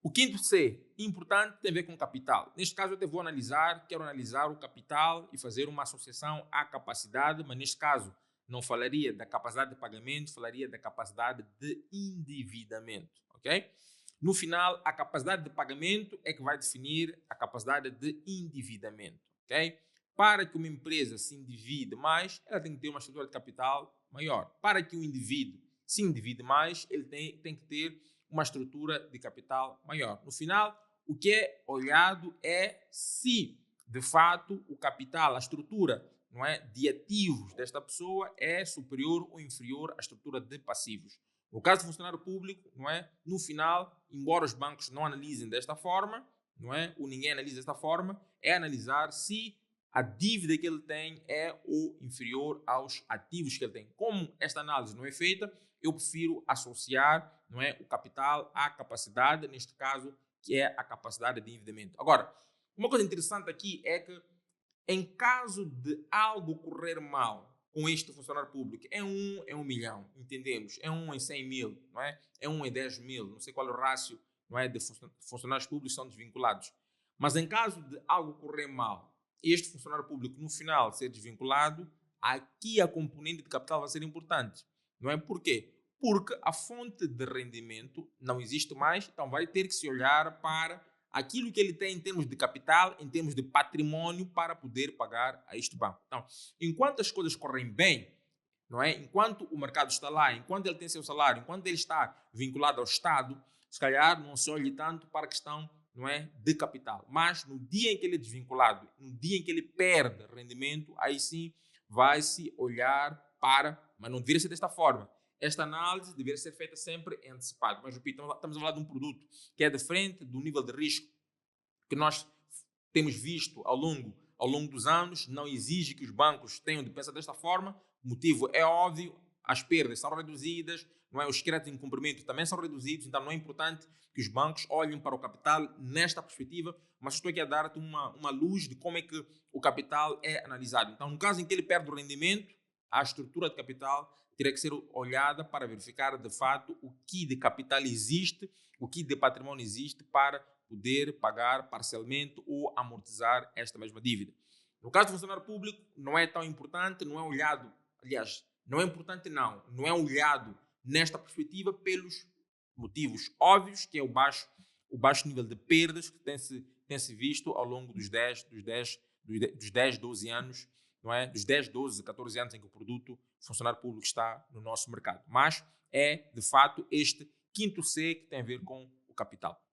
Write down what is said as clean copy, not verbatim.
O quinto C, importante, tem a ver com capital. Neste caso, eu até quero analisar o capital e fazer uma associação à capacidade, mas neste caso não falaria da capacidade de pagamento, falaria da capacidade de endividamento, ok? No final, a capacidade de pagamento é que vai definir a capacidade de endividamento, ok? Para que uma empresa se endivide mais, ela tem que ter uma estrutura de capital maior. Para que o indivíduo se endivide mais, ele tem que ter uma estrutura de capital maior. No final, o que é olhado é se, de fato, o capital, a estrutura, não é, de ativos desta pessoa é superior ou inferior à estrutura de passivos. No caso do funcionário público, não é, no final, embora os bancos não analisem desta forma, não é, ou ninguém analisa desta forma, é analisar se a dívida que ele tem é ou inferior aos ativos que ele tem. Como esta análise não é feita, eu prefiro associar, não é, o capital à capacidade, neste caso, que é a capacidade de endividamento. Agora, uma coisa interessante aqui é que, em caso de algo correr mal com este funcionário público, é um milhão, entendemos? É 1 em 100 mil, não é? É 1 em 10 mil, não sei qual é o rácio, não é, de funcionários públicos que são desvinculados. Mas em caso de algo correr mal, este funcionário público, no final, ser desvinculado, aqui a componente de capital vai ser importante. Não é? Por quê? Porque a fonte de rendimento não existe mais, então vai ter que se olhar para aquilo que ele tem em termos de capital, em termos de patrimônio, para poder pagar a este banco. Então, enquanto as coisas correm bem, não é? Enquanto o mercado está lá, enquanto ele tem seu salário, enquanto ele está vinculado ao Estado, se calhar não se olhe tanto para a questão, não é, de capital. Mas no dia em que ele é desvinculado, no dia em que ele perde rendimento, aí sim vai-se olhar para, mas não deveria ser desta forma. Esta análise deveria ser feita sempre em antecipado. Mas, repito, estamos a falar de um produto que é diferente do nível de risco que nós temos visto ao longo dos anos. Não exige que os bancos tenham de pensar desta forma. O motivo é óbvio, as perdas são reduzidas, não é? Os créditos em cumprimento também são reduzidos, então não é importante que os bancos olhem para o capital nesta perspectiva, mas estou aqui a dar-te uma luz de como é que o capital é analisado. Então, no caso em que ele perde o rendimento, a estrutura de capital terá que ser olhada para verificar de fato o que de capital existe, o que de patrimônio existe para poder pagar parcialmente ou amortizar esta mesma dívida. No caso do funcionário público, não é tão importante, não é olhado, aliás, não é importante não é olhado nesta perspectiva pelos motivos óbvios, que é o baixo nível de perdas que tem-se visto ao longo dos 10, 12 anos, não é? Dos 10, 12, 14 anos em que o produto funcionário público está no nosso mercado. Mas é, de fato, este quinto C que tem a ver com o capital.